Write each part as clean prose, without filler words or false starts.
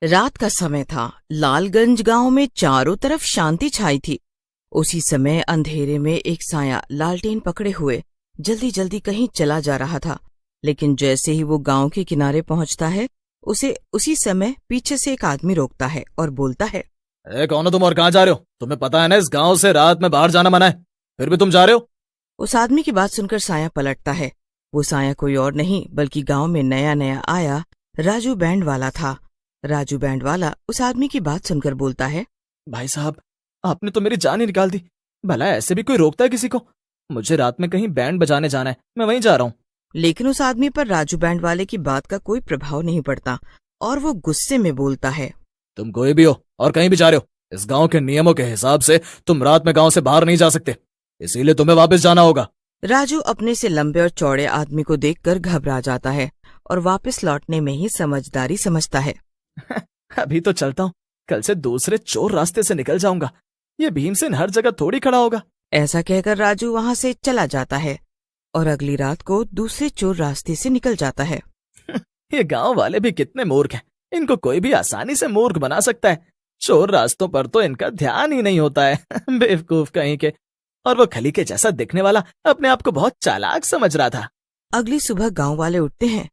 रात का समय था। लालगंज गांव में चारों तरफ शांति छाई थी। उसी समय अंधेरे में एक साया लालटेन पकड़े हुए जल्दी जल्दी कहीं चला जा रहा था। लेकिन जैसे ही वो गांव के किनारे पहुंचता है, उसे उसी समय पीछे से एक आदमी रोकता है और बोलता है, कौन हो तुम और कहाँ जा रहे हो? तुम्हें पता है ना इस गांव से रात में बाहर जाना मना है, फिर भी तुम जा रहे हो? उस आदमी की बात सुनकर साया पलटता है। वो साया कोई और नहीं बल्कि गांव में नया नया आया राजू बैंड वाला था। राजू बैंड वाला उस आदमी की बात सुनकर बोलता है, भाई साहब, आपने तो मेरी जान ही निकाल दी। भला ऐसे भी कोई रोकता है किसी को? मुझे रात में कहीं बैंड बजाने जाना है, मैं वहीं जा रहा हूँ। लेकिन उस आदमी पर राजू बैंड वाले की बात का कोई प्रभाव नहीं पड़ता और वो गुस्से में बोलता है, तुम कोई भी हो और कहीं भी जा रहे हो, इस गांव के नियमों के हिसाब से तुम रात में गांव से बाहर नहीं जा सकते, इसीलिए तुम्हें वापस जाना होगा। राजू अपने से लंबे और चौड़े आदमी को देखकर घबरा जाता है और वापस लौटने में ही समझदारी समझता है। अभी तो चलता हूँ, कल से दूसरे चोर रास्ते से निकल जाऊंगा। ये भीमसेन हर जगह थोड़ी खड़ा होगा। ऐसा कहकर राजू वहां से चला जाता है और अगली रात को दूसरे चोर रास्ते से निकल जाता है। ये गांव वाले भी कितने मूर्ख हैं, इनको कोई भी आसानी से मूर्ख बना सकता है। चोर रास्तों पर तो इनका ध्यान ही नहीं होता है। बेवकूफ कहीं के। और वो खली के जैसा दिखने वाला अपने आप को बहुत चालाक समझ रहा था। अगली सुबह गांव वाले उठते हैं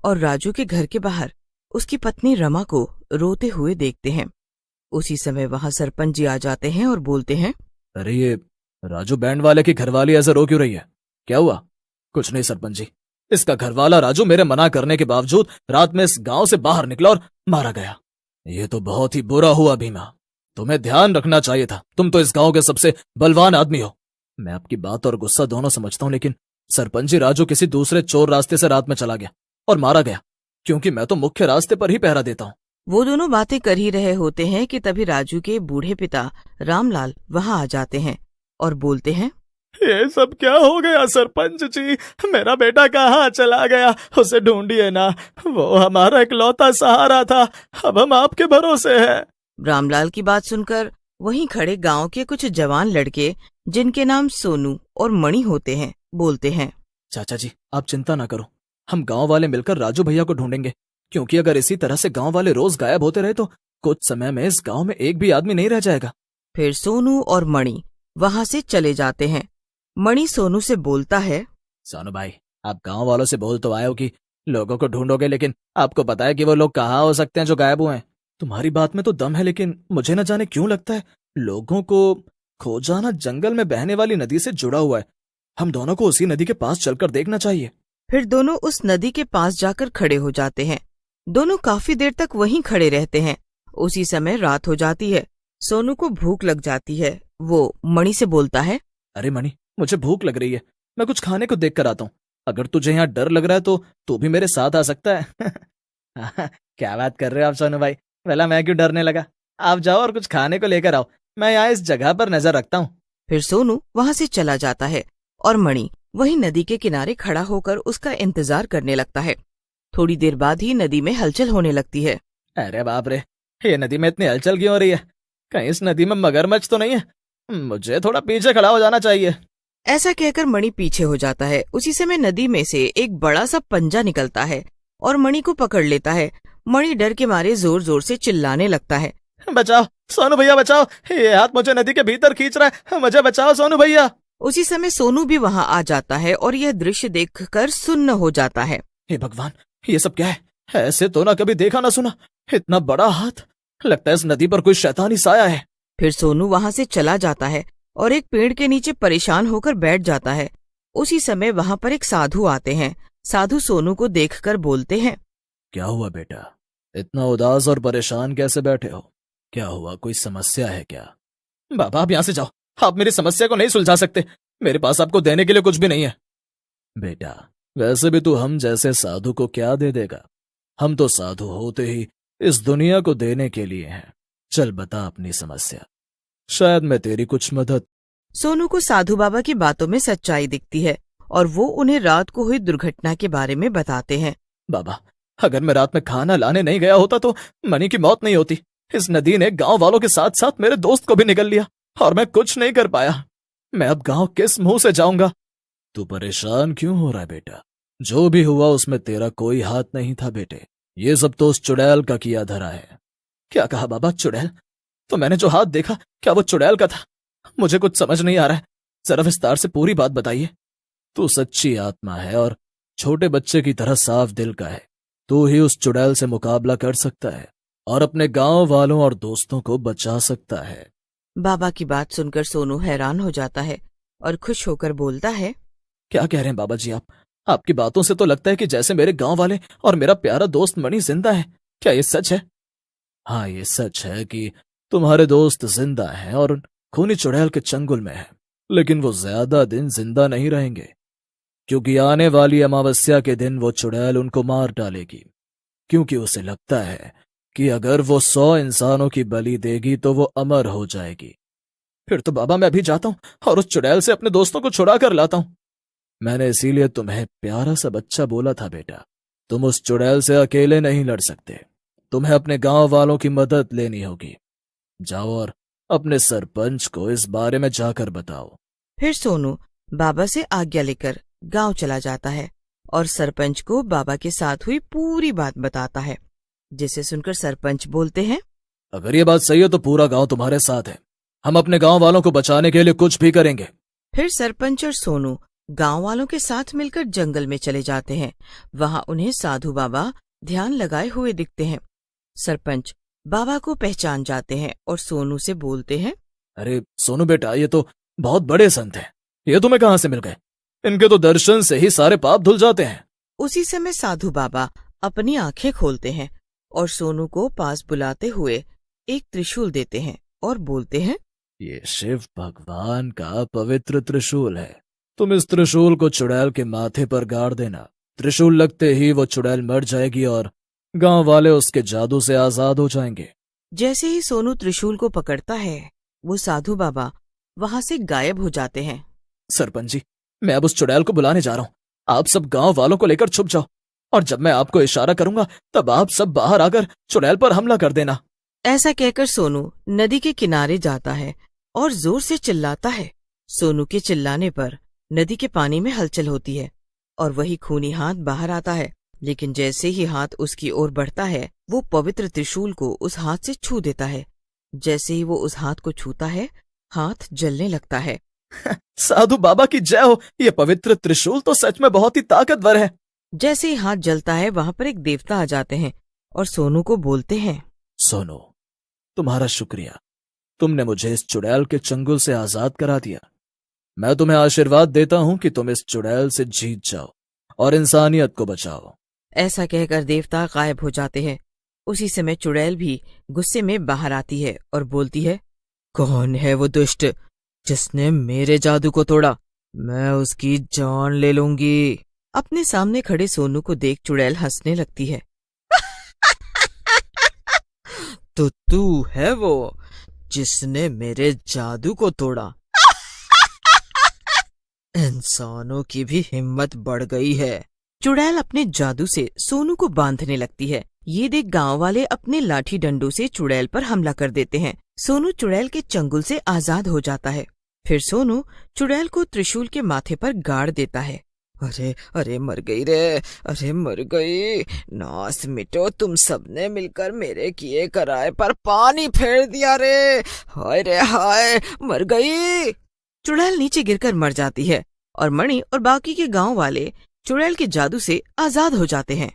और राजू के घर के बाहर उसकी पत्नी रमा को रोते हुए देखते हैं। उसी समय वहां सरपंच जी आ जाते हैं और बोलते हैं, अरे ये राजू बैंड वाले की घरवाली ऐसे रो क्यों रही है? क्या हुआ? कुछ नहीं सरपंच जी, इसका घरवाला राजू मेरे मना करने के बावजूद रात में इस गांव से बाहर निकला और मारा गया। ये तो बहुत ही बुरा हुआ भीमा, तुम्हें ध्यान रखना चाहिए था। तुम तो इस गांव के सबसे बलवान आदमी हो। मैं आपकी बात और गुस्सा दोनों समझता हूँ, लेकिन सरपंच जी, राजू किसी दूसरे चोर रास्ते से रात में चला गया और मारा गया, क्योंकि मैं तो मुख्य रास्ते पर ही पहरा देता हूँ। वो दोनों बातें कर ही रहे होते हैं कि तभी राजू के बूढ़े पिता रामलाल वहां आ जाते हैं और बोलते हैं, ये सब क्या हो गया सरपंच जी? मेरा बेटा कहाँ चला गया? उसे ढूंढिए ना, वो हमारा इकलौता सहारा था। अब हम आपके भरोसे हैं। रामलाल की बात सुनकर वहीं खड़े गांव के कुछ जवान लड़के, जिनके नाम सोनू और मणि होते हैं, बोलते हैं, चाचा जी आप चिंता ना करो, हम गांव वाले मिलकर राजू भैया को ढूंढेंगे, क्योंकि अगर इसी तरह से गांव वाले रोज गायब होते रहे तो कुछ समय में इस गांव में एक भी आदमी नहीं रह जाएगा। फिर सोनू और मणि वहां से चले जाते हैं। मणि सोनू से बोलता है, सोनू भाई, आप गांव वालों से बोल तो आए हो कि लोगों को ढूंढोगे, लेकिन आपको पता है कि वो लोग कहाँ हो सकते हैं जो गायब हुए हैं? तुम्हारी बात में तो दम है, लेकिन मुझे न जाने क्यों लगता है लोगों को खो जाना जंगल में बहने वाली नदी से जुड़ा हुआ है। हम दोनों को उसी नदी के पास चलकर देखना चाहिए। फिर दोनों उस नदी के पास जाकर खड़े हो जाते हैं। दोनों काफी देर तक वहीं खड़े रहते हैं। उसी समय रात हो जाती है। सोनू को भूख लग जाती है। वो मणि से बोलता है, अरे मणि, मुझे भूख लग रही है, मैं कुछ खाने को देख कर आता हूँ। अगर तुझे यहाँ डर लग रहा है तो तू भी मेरे साथ आ सकता है। क्या बात कर रहे हो आप सोनू भाई? भला मैं क्यों डरने लगा? आप जाओ और कुछ खाने को लेकर आओ, मैं यहाँ इस जगह पर नजर रखता हूँ। फिर सोनू वहां से चला जाता है और मणि वहीं नदी के किनारे खड़ा होकर उसका इंतजार करने लगता है। थोड़ी देर बाद ही नदी में हलचल होने लगती है। अरे बाप रे, ये नदी में इतनी हलचल क्यों हो रही है? कहीं इस नदी में मगरमच्छ तो नहीं है? मुझे थोड़ा पीछे खड़ा हो जाना चाहिए। ऐसा कहकर मणि पीछे हो जाता है। उसी समय नदी में से एक बड़ा सा पंजा निकलता है और मणि को पकड़ लेता है। मणि डर के मारे जोर जोर से चिल्लाने लगता है, बचाओ सोनू भैया बचाओ, ये हाथ मुझे नदी के भीतर खींच रहा है, मुझे बचाओ सोनू भैया। उसी समय सोनू भी वहां आ जाता है और यह दृश्य देखकर सुन्न हो जाता है। हे भगवान, ये सब क्या है? ऐसे तो ना कभी देखा ना सुना, इतना बड़ा हाथ। लगता है इस नदी पर कोई शैतानी साया है। फिर सोनू वहां से चला जाता है और एक पेड़ के नीचे परेशान होकर बैठ जाता है। उसी समय वहां पर एक साधु आते हैं। साधु सोनू को देखकर बोलते हैं, क्या हुआ बेटा, इतना उदास और परेशान कैसे बैठे हो? क्या हुआ, कोई समस्या है क्या? बाबा आप यहाँ से जाओ, आप मेरी समस्या को नहीं सुलझा सकते। मेरे पास आपको देने के लिए कुछ भी नहीं है। बेटा, वैसे भी तू हम जैसे साधु को क्या दे देगा? हम तो साधु होते ही इस दुनिया को देने के लिए हैं। चल बता अपनी समस्या, शायद मैं तेरी कुछ मदद। सोनू को साधु बाबा की बातों में सच्चाई दिखती है और वो उन्हें रात को हुई दुर्घटना के बारे में बताते हैं। बाबा, अगर मैं रात में खाना लाने नहीं गया होता तो मणि की मौत नहीं होती। इस नदी ने गांव वालों के साथ साथ मेरे दोस्त को भी निगल लिया और मैं कुछ नहीं कर पाया। मैं अब गांव किस मुंह से जाऊंगा? तू परेशान क्यों हो रहा है बेटा? जो भी हुआ उसमें तेरा कोई हाथ नहीं था बेटे। ये सब तो उस चुड़ैल का किया धरा है। क्या कहा बाबा? चुड़ैल? तो मैंने जो हाथ देखा क्या वो चुड़ैल का था? मुझे कुछ समझ नहीं आ रहा है, जरा विस्तार से पूरी बात बताइए। तू सच्ची आत्मा है और छोटे बच्चे की तरह साफ दिल का है। तू ही उस चुड़ैल से मुकाबला कर सकता है और अपने गांव वालों और दोस्तों को बचा सकता है। बाबा की बात सुनकर सोनू हैरान हो जाता है और खुश होकर बोलता है, क्या कह रहे हैं बाबा जी आप? आपकी बातों से तो लगता है कि जैसे मेरे गांव वाले और मेरा प्यारा दोस्त मणि जिंदा है। क्या ये सच है? हाँ, ये सच है कि तुम्हारे दोस्त जिंदा हैं और खूनी चुड़ैल के चंगुल में है, लेकिन वो ज्यादा दिन जिंदा नहीं रहेंगे, क्योंकि आने वाली अमावस्या के दिन वो चुड़ैल उनको मार डालेगी, क्योंकि उसे लगता है कि अगर वो 100 इंसानों की बलि देगी तो वो अमर हो जाएगी। फिर तो बाबा मैं अभी जाता हूं और उस चुड़ैल से अपने दोस्तों को छुड़ा कर लाता हूं। मैंने इसीलिए तुम्हें प्यारा सा बच्चा बोला था बेटा, तुम उस चुड़ैल से अकेले नहीं लड़ सकते, तुम्हें अपने गांव वालों की मदद लेनी होगी। जाओ और अपने सरपंच को इस बारे में जाकर बताओ। फिर सोनू बाबा से आज्ञा लेकर गांव चला जाता है और सरपंच को बाबा के साथ हुई पूरी बात बताता है, जिसे सुनकर सरपंच बोलते हैं, अगर ये बात सही है तो पूरा गांव तुम्हारे साथ है। हम अपने गांव वालों को बचाने के लिए कुछ भी करेंगे। फिर सरपंच और सोनू गांव वालों के साथ मिलकर जंगल में चले जाते हैं। वहां उन्हें साधु बाबा ध्यान लगाए हुए दिखते हैं। सरपंच बाबा को पहचान जाते हैं और सोनू से बोलते हैं, अरे सोनू बेटा, ये तो बहुत बड़े संत हैं। ये तुम्हें कहां से मिल गए? इनके तो दर्शन से ही सारे पाप धुल जाते हैं। उसी समय साधु बाबा अपनी आंखें खोलते हैं और सोनू को पास बुलाते हुए एक त्रिशूल देते हैं और बोलते हैं, ये शिव भगवान का पवित्र त्रिशूल है। तुम इस त्रिशूल को चुड़ैल के माथे पर गाड़ देना। त्रिशूल लगते ही वो चुड़ैल मर जाएगी और गांव वाले उसके जादू से आजाद हो जाएंगे। जैसे ही सोनू त्रिशूल को पकड़ता है, वो साधु बाबा वहां से गायब हो जाते हैं। सरपंच जी, मैं अब उस चुड़ैल को बुलाने जा रहा हूँ। आप सब गांव वालों को लेकर छुप जाओ और जब मैं आपको इशारा करूंगा तब आप सब बाहर आकर चुड़ैल पर हमला कर देना। ऐसा कहकर सोनू नदी के किनारे जाता है और जोर से चिल्लाता है। सोनू के चिल्लाने पर नदी के पानी में हलचल होती है और वही खूनी हाथ बाहर आता है, लेकिन जैसे ही हाथ उसकी ओर बढ़ता है, वो पवित्र त्रिशूल को उस हाथ से छू देता है। जैसे ही वो उस हाथ को छूता है, हाथ जलने लगता है। साधु बाबा की जय हो, ये पवित्र त्रिशूल तो सच में बहुत ही ताकतवर है। जैसे ही हाथ जलता है, वहां पर एक देवता आ जाते हैं और सोनू को बोलते हैं, सोनू, तुम्हारा शुक्रिया, तुमने मुझे इस चुड़ैल के चंगुल से आजाद करा दिया। मैं तुम्हें आशीर्वाद देता हूँ कि तुम इस चुड़ैल से जीत जाओ और इंसानियत को बचाओ। ऐसा कहकर देवता गायब हो जाते हैं। उसी समय चुड़ैल भी गुस्से में बाहर आती है और बोलती है, कौन है वो दुष्ट जिसने मेरे जादू को तोड़ा? मैं उसकी जान ले लूंगी। अपने सामने खड़े सोनू को देख चुड़ैल हंसने लगती है। तो तू है वो जिसने मेरे जादू को तोड़ा? इंसानों की भी हिम्मत बढ़ गई है। चुड़ैल अपने जादू से सोनू को बांधने लगती है। ये देख गांव वाले अपने लाठी डंडों से चुड़ैल पर हमला कर देते हैं। सोनू चुड़ैल के चंगुल से आजाद हो जाता है। फिर सोनू चुड़ैल को त्रिशूल के माथे पर गाड़ देता है। अरे अरे मर गई रे, अरे मर गई। नास मिटो, तुम सबने मिलकर मेरे किए कराए पर पानी फेर दिया रे। हाय रे हाय, मर गई। चुड़ैल नीचे गिरकर मर जाती है और मणि और बाकी के गांव वाले चुड़ैल के जादू से आजाद हो जाते हैं।